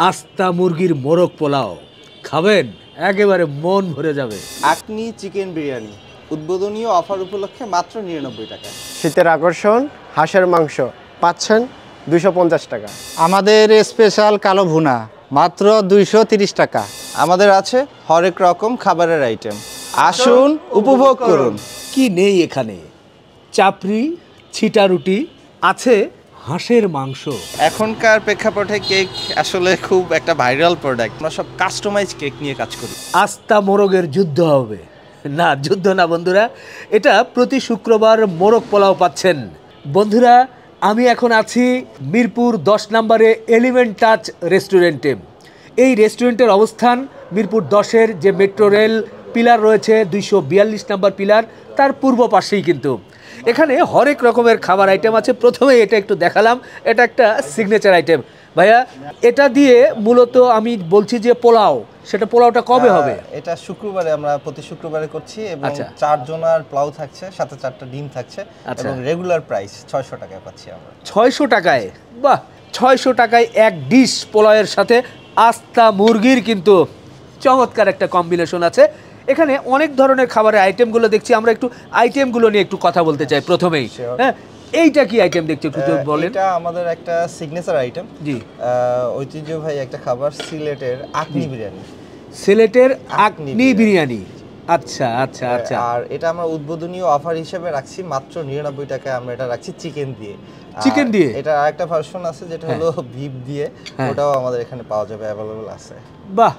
আস্তা মুরগির মোরগ পোলাও খাবেন, একেবারে মন ভরে যাবে। আকনি চিকেন বিরিয়ানি উদ্বোধনী অফার উপলক্ষে মাত্র 99 টাকা। শীতের আকর্ষণ হাঁসের মাংস পাচ্ছেন 250 টাকা। আমাদের স্পেশাল কালো ভুনা মাত্র 230 টাকা। আমাদের আছে হরেক রকম খাবারের আইটেম, আসুন উপভোগ করুন। কি নেই এখানে? চাপড়ি, ছিটা রুটি, আছে হাঁসের মাংস। এখনকার প্রেক্ষাপটে কেক আসলে খুব একটা ভাইরাল প্রোডাক্ট। আমরা সব কাস্টমাইজ কেক নিয়ে কাজ করি। আস্তা মোরগের যুদ্ধ হবে না, যুদ্ধ না বন্ধুরা, এটা প্রতি শুক্রবার মোরগ পোলাও পাচ্ছেন। বন্ধুরা, আমি এখন আছি মিরপুর 10 নম্বরে এলিমেন্ট টাচ রেস্টুরেন্টে। এই রেস্টুরেন্টের অবস্থান মিরপুর 10-এর যে মেট্রো রেল পিলার রয়েছে 242 নম্বর পিলার, তার পূর্ব পাশেই কিন্তু। এখানে হরেক রকমের খাবার আইটেম আছে। প্রথমে এটা একটু দেখালাম, এটা একটা সিগনেচার আইটেম। ভাইয়া, এটা দিয়ে মূলত আমি বলছি যে পোলাও, সেটা পোলাওটা কবে হবে? এটা শুক্রবারে, আমরা প্রতি শুক্রবারে করছি এবং 4 জনের পোলাও থাকছে, সাথে 4টা ডিম থাকছে এবং রেগুলার প্রাইস 600 টাকায় পাচ্ছি আমরা। 600 টাকায়? বাহ, 600 টাকায় এক ডিশ পোলাওয়ের সাথে আস্তা মুরগির কিন্তু চমৎকার একটা কম্বিনেশন আছে। এখানে অনেক ধরনের খাবারের আইটেমগুলো দেখছি, আমরা একটু আইটেমগুলো নিয়ে একটু কথা বলতে চাই প্রথমেই। হ্যাঁ, এইটা কি আইটেম দেখছি একটু বলেন। এটা আমাদের একটা সিগনেচার আইটেম। জি, ঐতিহ্যবাহী একটা খাবার, সিলেটের আকনি বিরিয়ানি। সিলেটের আকনি বিরিয়ানি, আচ্ছা আচ্ছা আচ্ছা। আর এটা আমরা উদ্বোধনী অফার হিসেবে রাখছি মাত্র 99 টাকায়। আমরা এটা রাখছি চিকেন দিয়ে। চিকেন দিয়ে? এটা আরেকটা ভার্সন আছে যেটা হলো বিফ দিয়ে, ওটাও আমাদের এখানে পাওয়া যাবে, অ্যাভেলেবল আছে। বাহ,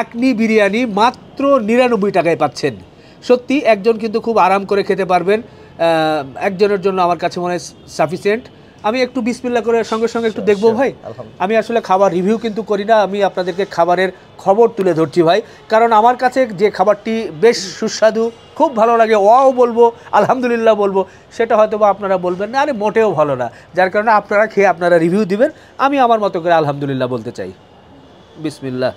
আকনি বিরিয়ানি মাত্র 99 টাকায় পাচ্ছেন। সত্যি একজন কিন্তু খুব আরাম করে খেতে পারবেন। একজনের জন্য আমার কাছে মনে হয় সাফিসিয়েন্ট। আমি একটু বিসমিল্লাহ করে সঙ্গে সঙ্গে একটু দেখবো ভাই। আমি আসলে খাবার রিভিউ কিন্তু করি না, আমি আপনাদেরকে খাবারের খবর তুলে ধরছি ভাই। কারণ আমার কাছে যে খাবারটি বেশ সুস্বাদু, খুব ভালো লাগে, ওয়াও বলবো, আলহামদুলিল্লাহ বলবো, সেটা হয়তো বা আপনারা বলবেন না আরে মোটেও ভালো না। যার কারণে আপনারা খেয়ে আপনারা রিভিউ দিবেন, আমি আমার মতো করে আলহামদুলিল্লাহ বলতে চাই। বিসমিল্লাহ।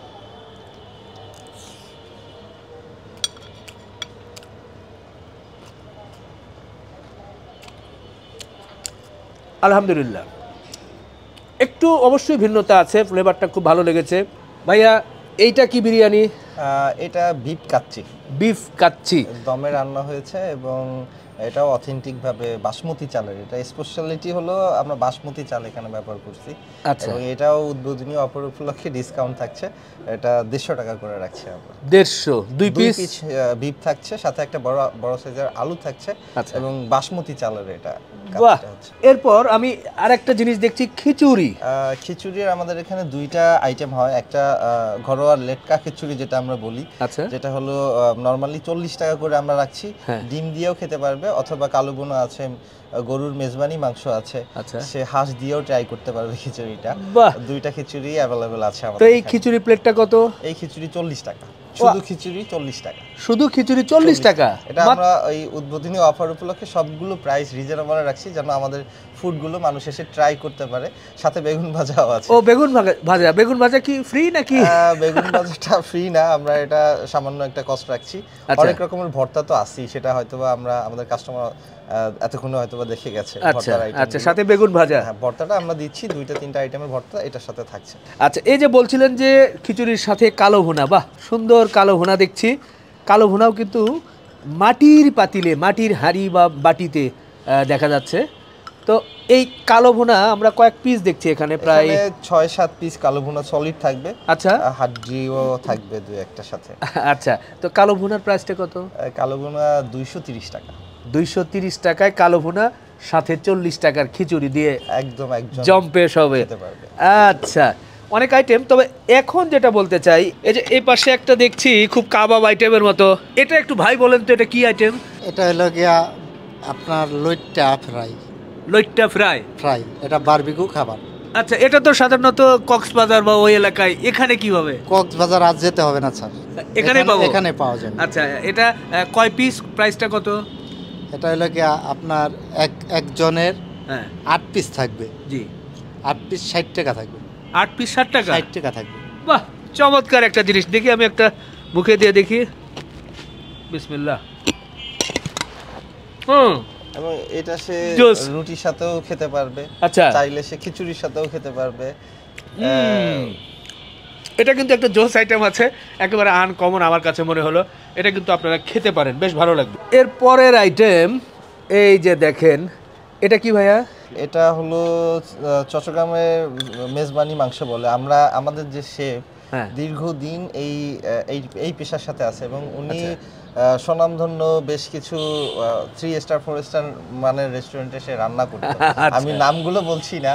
আলহামদুলিল্লাহ, একটু অবশ্যই ভিন্নতা আছে, ফ্লেভারটা খুব ভালো লেগেছে। ভাইয়া, এইটা কি বিরিয়ানি? এটা বিফ কাচ্চি। বিফ কাচ্চি দমে রান্না হয়েছে এবং এটাও অথেন্টিক ভাবে বাসমতি চালের। এটা স্পেশালিটি হলো আমরা বাসমতি চাল এখানে ব্যবহার করছি। আচ্ছা, এবং এটাও উদ্বোধনী অফার উপলক্ষে ডিসকাউন্ট থাকছে, এটা 150 টাকা করে রাখছি আমরা। 150 2 পিস বিফ থাকছে, সাথে একটা বড় সাইজের আলু থাকছে এবং বাসমতি চালের এটা। বাহ, এরপর আমি আরেকটা জিনিস দেখছি, খিচুড়ি। খিচুড়ির আমাদের এখানে 2টা আইটেম হয়। একটা ঘরোয়া লেটকা খিচুড়ি যেটা আমরা বলি, যেটা হলো নরমালি 40 টাকা করে আমরা রাখছি। ডিম দিয়েও খেতে পারবে, অথবা কালো বোনা আছে, গরুর মেজবানি মাংস আছে, সে হাঁস দিয়েও ট্রাই করতে পারবে খিচুড়িটা। 2টা খিচুড়ি অ্যাভেলেবল আছে আমাদের। তো এই খিচুড়ি প্লেটটা কত? এই খিচুড়ি 40 টাকা, শুধু খিচুড়ি 40 টাকা। শুধু খিচুড়ি 40 টাকা? এটা আমরা এই উদ্বোধনী অফার উপলক্ষে সবগুলো প্রাইস রিজনেবল রাখছি, যেন আমাদের ফুডগুলো মানুষ এসে ট্রাই করতে পারে। সাথে বেগুন ভাজাও আছে। ও, বেগুন ভাজা। বেগুন ভাজা কি ফ্রি নাকি? বেগুন ভাজাটা ফ্রি না, আমরা এটা সামান্য একটা কস্ট রাখছি। অনেক রকমের ভর্তা তো আছেই, সেটা হয়তোবা আমরা আমাদের কাস্টমার এতক্ষণে হয়তোবা দেখে গেছে। আচ্ছা, সাথে বেগুন ভাজা। হ্যাঁ, ভর্তাটা আমরা দিচ্ছি, 2-3টা আইটেমের ভর্তা এটার সাথে থাকছে। আচ্ছা, এই যে বলছিলেন যে খিচুড়ির সাথে কালো ভুনা, বাহ, সুন্দর কালো ভুনা দেখছি। কালো ভুনাও কিন্তু মাটির পাতিলে, মাটির হাঁড়ি বা বাটিতে দেখা যাচ্ছে। তো এই কালো ভুনা আমরা কয়েক পিস দেখছি এখানে, প্রায় 6-7 পিস কালো ভুনা সলিড থাকবে। আচ্ছা, হাড্ডিও থাকবে 2-1টার সাথে। আচ্ছা, তো কালো ভুনার প্রাইসটা কত? কালো ভুনা 230 টাকা। 230 টাকায় কালো ভুনা, সাথে 40 টাকার খিচুড়ি দিয়ে একদম জম্পেশ হবে। আচ্ছা, অনেক আইটেম। তবে এখন যেটা বলতে চাই, এই যে এই পাশে একটা দেখছি খুব কাবাব আইটেমের মতো, এটা একটু ভাই বলেন তো এটা কি আইটেম? এটা হলো গিয়া আপনার লইট্টা ফ্রাই। লইট্টা ফ্রাই? এটা বারবিকিউ খাবার। আচ্ছা, এটা তো সাধারণত কক্সবাজার বা ওই এলাকায়, এখানে কিভাবে? কক্সবাজার আজ যেতে হবে না স্যার, এখানে পাওয়া যায়। আচ্ছা, এটা কয় পিস, প্রাইসটা কত? এটা হলো গিয়া আপনার একজনের 8 পিস থাকবে। জি, 8 পিস 60 টাকা থাকবে। 8 পিস 60 টাকা? 60 টাকা থাকবে। বাহ, চমৎকার একটা জিনিস। দেখি আমি একটা মুখে দিয়ে দেখি। বিসমিল্লাহ। এবং এটা সে রুটির সাথেও খেতে পারবে, চাইলে সে খিচুড়ির সাথেও খেতে পারবে। এটা কিন্তু একটা জোস আইটেম আছে, একেবারে আনকমন আমার কাছে মনে হলো। এটা কিন্তু আপনারা খেতে পারেন, বেশ ভালো লাগবে। এর পরের আইটেম এই যে দেখেন, এটা কি ভাইয়া? এটা হলো চট্টগ্রামের মেজবানি মাংস বলে। আমরা আমাদের যে শেফ দীর্ঘদিন এই পেশার সাথে আছে এবং উনি স্বনামধন্য বেশ কিছু 3 স্টার 4 স্টার মানের রেস্টুরেন্টে সে রান্না করতো। আমি নামগুলো বলছি না,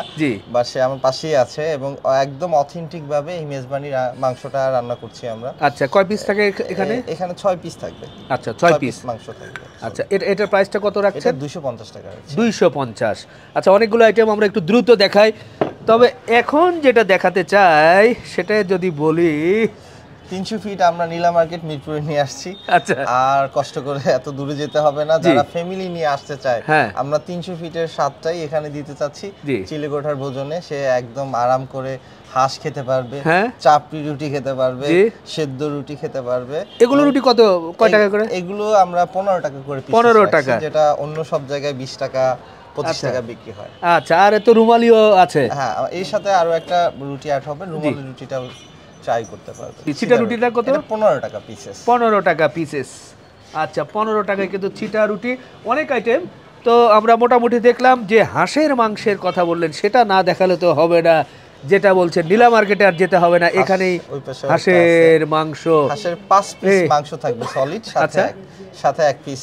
বা সে আমার পাশেই আছে এবং একদম অথেন্টিক ভাবে এই মেজবানি মাংসটা রান্না করছি আমরা। আচ্ছা, কয় পিস থাকে এখানে? এখানে 6 পিস থাকবে। আচ্ছা, 6 পিস মাংস থাকবে। আচ্ছা, এটার প্রাইসটা কত রাখছেন? এটা 250 টাকা রাখছি। 250। আচ্ছা, অনেকগুলো আইটেম আমরা একটু দ্রুত দেখাই। তবে এখন যেটা দেখাতে চাই সেটা যদি বলি, 300 ফিট আমরা নীলা মার্কেট মিরপুরে নিয়ে আসছি। আচ্ছা, আর কষ্ট করে এত দূরে যেতে হবে না। যারা ফ্যামিলি নিয়ে আসতে চায়, আমরা 300 ফিটের স্বাদটাই এখানে দিতে চাচ্ছি। চিলেকোঠার ভোজনে সে একদম আরাম করে হাঁস খেতে পারবে, চাপড়ি রুটি খেতে পারবে, সেদ্ধ রুটি খেতে পারবে। এগুলো রুটি কয় টাকা করে? এগুলো আমরা 15 টাকা করে পিস, 15 টাকা, যেটা অন্য সব জায়গায় 20 টাকা 25 টাকা বিক্রি হয়। আচ্ছা, আর তো রুমালিও আছে। হ্যাঁ, এর সাথে আরো একটা রুটি অ্যাড হবে, রুমালি রুটিটাও ট্রাই করতে পারবে। চিটা রুটিটা কত? 15 টাকা পিসেস। 15 টাকা পিসেস। আচ্ছা, 15 টাকায় কিন্তু চিটা রুটি। অনেক আইটেম। তো আমরা মোটামুটি দেখলাম যে হাঁসের মাংসের কথা বললেন, সেটা না দেখালে তো হবে না। যেটা বলছেন নীলা মার্কেটে আর যেতে হবে না, এখানেই হাঁসের মাংস, হাঁসের 5 পিস মাংস থাকবে সলিড, সাথে 1 পিস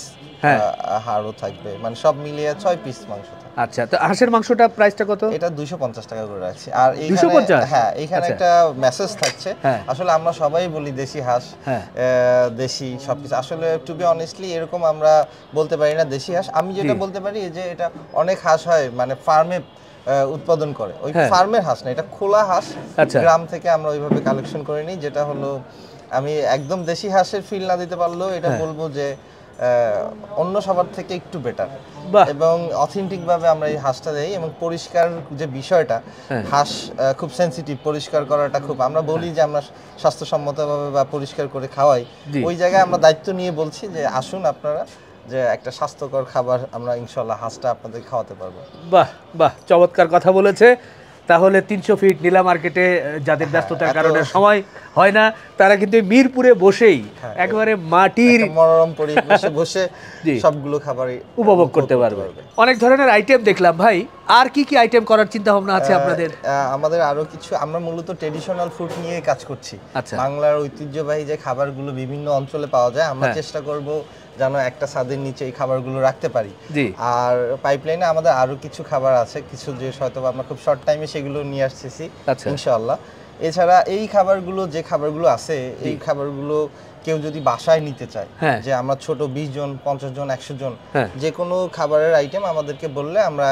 হাড়ও থাকবে, মানে সব মিলিয়ে 6 পিস মাংস। আচ্ছা, তো হাঁসের মাংসটা প্রাইসটা কত? এটা 250 টাকা করে রাখছি। আর এইখানে এইখানে একটা মেসেজ থাকছে। আসলে আমরা সবাই বলি দেশি হাঁস, দেশি সবকিছু। আসলে টু বি অনেস্টলি এরকম আমরা বলতে পারি না দেশি হাঁস। আমি যেটা বলতে পারি যে এটা অনেক হাঁস হয় মানে ফার্মে উৎপাদন করে, ওই ফার্মের হাঁস না, এটা খোলা হাঁস, গ্রাম থেকে আমরা ওইভাবে কালেকশন করে নিই। যেটা হলো, আমি একদম দেশি হাঁসের ফিল না দিতে পারলেও এটা বলবো যে অন্য সবার থেকে একটু বেটার এবং অথেন্টিক ভাবে আমরা এই হাঁসটা দেই। এবং পরিষ্কার যে বিষয়টা, হাঁস খুব সেনসিটিভ, পরিষ্কার করাটা খুব, আমরা বলি যে আমরা স্বাস্থ্যসম্মতভাবে বা পরিষ্কার করে খাওয়াই, ওই জায়গায় আমরা দায়িত্ব নিয়ে বলছি যে আসুন আপনারা, যে একটা স্বাস্থ্যকর খাবার আমরা ইনশাআল্লাহ হাঁসটা আপনাদের খাওয়াতে পারবো। বাহ বাহ, চমৎকার কথা বলেছে। তাহলে 300 ফিট নীলা মার্কেটে যাদের ব্যস্ততার কারণে সময় হয় না, তারা কিন্তু মিরপুরে বসেই একেবারে মাটির মনোরম পরিবেশে বসে সবগুলো খাবার উপভোগ করতে পারবে। অনেক ধরনের আইটেম দেখলাম ভাই, আর কি কি আইটেম করার চিন্তা ভাবনা আছে আপনাদের? আমাদের আরো কিছু, আমরা মূলত ট্রেডিশনাল ফুড নিয়ে কাজ করছি। বাংলার ঐতিহ্যবাহী যে খাবারগুলো বিভিন্ন অঞ্চলে পাওয়া যায়, আমরা চেষ্টা করব যেন একটা ছাদের নিচে এই খাবারগুলো রাখতে পারি। আর পাইপলাইনে আমাদের আরো কিছু খাবার আছে, কিছু যে হয়তো আমরা খুব শর্ট টাইমে সেগুলো নিয়ে আসতেছি ইনশাআল্লাহ। এছাড়া এই খাবারগুলো, যে খাবারগুলো আছে, এই খাবারগুলো কেউ যদি বাসায় নিতে চায়, যে আমরা ছোট 20 জন 50 জন 100 জন, যে কোনো খাবারের আইটেম আমাদেরকে বললে আমরা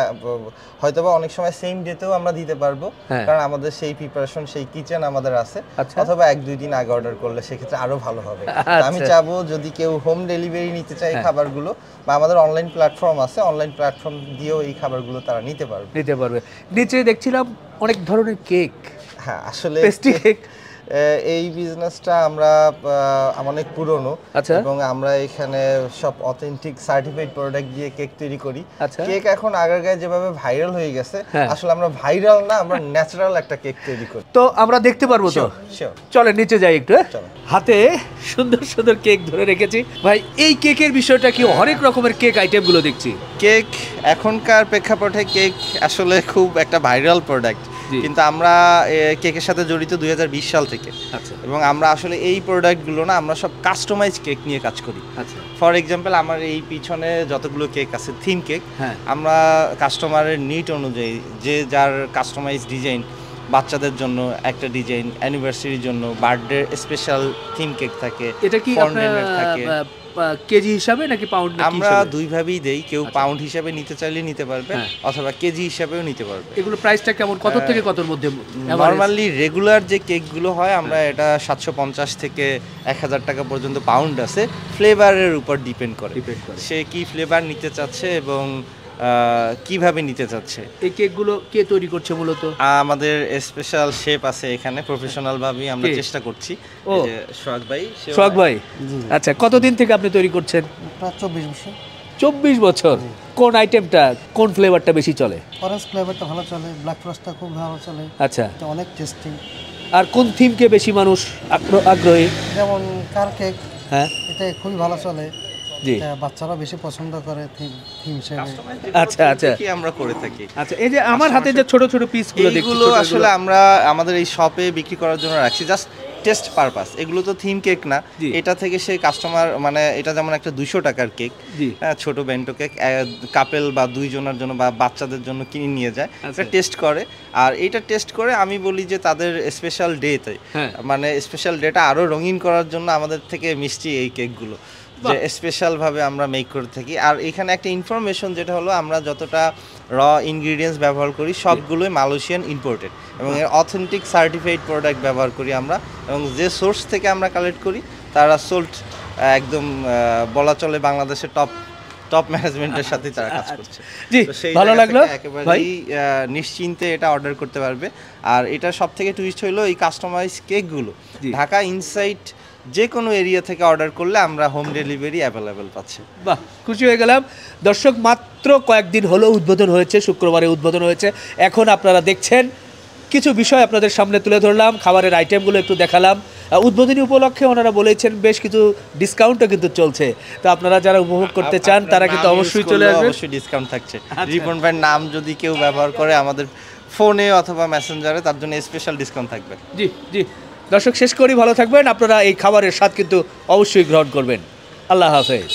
হয়তোবা অনেক সময় সেম ডেতেও আমরা দিতে পারবো, কারণ আমাদের সেই প্রিপারেশন, সেই কিচেন আমাদের আছে। অথবা 1-2 দিন আগে অর্ডার করলে সেক্ষেত্রে আরো ভালো হবে। আমি চাবো যদি কেউ হোম ডেলিভারি নিতে চায় খাবারগুলো, বা আমাদের অনলাইন প্ল্যাটফর্ম আছে, অনলাইন প্ল্যাটফর্ম দিয়েও এই খাবারগুলো তারা নিতে পারবে। নিচে দেখছিলাম অনেক ধরনের কেক। হ্যাঁ, আসলে পেস্ট্রি কেক, এই বিজনেসটা আমরা অনেক পুরনো এবং আমরা এখানে সব অথেন্টিক সার্টিফাইড প্রোডাক্ট দিয়ে কেক তৈরি করি। কেক এখন আগারগাঁয়ে যেভাবে ভাইরাল হয়ে গেছে, আসলে আমরা ভাইরাল না, আমরা ন্যাচারাল একটা কেক তৈরি করি। তো আমরা দেখতে পারবো তো? চলেন নিচে যাই একটু। হাতে সুন্দর সুন্দর কেক ধরে রেখেছি ভাই। এই কেকের বিষয়টা কি? অনেক রকমের কেক আইটেম গুলো দেখছি। কেক এখনকার প্রেক্ষাপটে কেক আসলে খুব একটা ভাইরাল প্রোডাক্ট, কিন্তু আমরা কেকের সাথে জড়িত 2020 সাল থেকে। এবং আমরা আসলে এই প্রোডাক্টগুলো না, আমরা সব কাস্টমাইজ কেক নিয়ে কাজ করি। ফর এক্সাম্পল, আমার এই পিছনে যতগুলো কেক আছে থিম কেক, আমরা কাস্টমারের নিড অনুযায়ী যে যার কাস্টমাইজ ডিজাইন, বাচ্চাদের জন্য একটা ডিজাইন, অ্যানিভার্সারির জন্য, বার্থডে স্পেশাল থিম কেক থাকে। এটা কি থাকে কেজি হিসাবে নাকি পাউন্ড? আমরা দুইভাবেই দেই, কেউ পাউন্ড হিসাবে নিতে চাইলে নিতে পারবে, অথবা কেজি হিসাবেও নিতে পারবে। এগুলো প্রাইসটা কেমন, কত থেকে কতর মধ্যে? নরমালি রেগুলার যে কেকগুলো হয়, আমরা এটা 750 থেকে 1000 টাকা পর্যন্ত পাউন্ড আছে। ফ্লেভারের উপর ডিপেন্ড করে সে কি ফ্লেভার নিতে চাচ্ছে এবং কিভাবে নিতে চাচ্ছে। এই কেকগুলো কে তৈরি করছে মূলত? আমাদের স্পেশাল শেফ আছে এখানে, প্রফেশনাল ভাবে আমরা চেষ্টা করছি। সোহাগ ভাই, আচ্ছা, কতদিন থেকে আপনি তৈরি করছেন? প্রায় 24 বছর। 24 বছর। কোন আইটেমটা, কোন ফ্লেভারটা বেশি চলে? অরেঞ্জ ফ্লেভারটা ভালো চলে, ব্ল্যাক ফরেস্টটা খুব ভালো চলে। আচ্ছা, এটা অনেক টেস্টি। আর কোন থিমকে বেশি মানুষ আগ্রহী? যেমন কার কেক, হ্যাঁ এটা খুবই ভালো চলে, জি, বাচ্চারা বেশি পছন্দ করে থিম হিসেবে। আচ্ছা আচ্ছা কি আমরা করে থাকি। আচ্ছা, এই যে আমার হাতে যে ছোট ছোট পিসগুলো দেখছি, এগুলো আসলে আমরা আমাদের এই শপে বিক্রি করার জন্য রাখছি, জাস্ট টেস্ট পারপাস। এগুলো তো থিম কেক না, এটা থেকে সেই কাস্টমার মানে এটা যেমন একটা 200 টাকার কেক, হ্যাঁ, ছোট বেন্টো কেক, কাপেল বা দুইজনের জন্য বা বাচ্চাদের জন্য কিনে নিয়ে যায়, এটা টেস্ট করে। আর এটা টেস্ট করে আমি বলি যে তাদের স্পেশাল ডেতে, মানে স্পেশাল ডেটা আরো রঙিন করার জন্য আমাদের থেকে মিষ্টি এই কেকগুলো যে স্পেশাল ভাবে আমরা মেক করে থাকি। আর এখানে একটা ইনফরমেশন যেটা হলো, আমরা যতটা র ইনগ্রিডিয়েন্টস ব্যবহার করি সবগুলোই মালয়েশিয়ান ইম্পোর্টেড এবং এর অথেন্টিক সার্টিফাইড প্রোডাক্ট ব্যবহার করি আমরা, এবং যে সোর্স থেকে আমরা কালেক্ট করি তারা সোল্ড একদম বলা চলে বাংলাদেশের টপ ম্যানেজমেন্টের সাথে তারা কাজ করছে। জি, ভালো লাগলো একেবারেই নিশ্চিন্তে এটা অর্ডার করতে পারবে। আর এটা সব থেকে টুইস্ট হলো এই কাস্টমাইজ কেকগুলো ঢাকা ইনসাইট যে কোনো এরিয়া থেকে অর্ডার করলে আমরা হোম ডেলিভারি অ্যাভেলেবেল পাচ্ছি। বাহ, খুশি হয়ে গেলাম। দর্শক, মাত্র কয়েকদিন হলো উদ্বোধন হয়েছে, শুক্রবারে উদ্বোধন হয়েছে। এখন আপনারা দেখছেন কিছু বিষয় আপনাদের সামনে তুলে ধরলাম, খাবারের আইটেমগুলো একটু দেখালাম। উদ্বোধনী উপলক্ষে ওনারা বলেছেন বেশ কিছু ডিসকাউন্টও কিন্তু চলছে, তো আপনারা যারা উপভোগ করতে চান তারা কিন্তু অবশ্যই চলে আসবেন, অবশ্যই ডিসকাউন্ট থাকছে। রিপন ভাইয়ের নাম যদি কেউ ব্যবহার করে আমাদের ফোনে অথবা মেসেঞ্জারে, তার জন্য স্পেশাল ডিসকাউন্ট থাকবে। জি জি, দর্শক শেষ করি, ভালো থাকবেন আপনারা। এই খাবারের স্বাদ কিন্তু অবশ্যই গ্রহণ করবেন। আল্লাহ হাফেজ।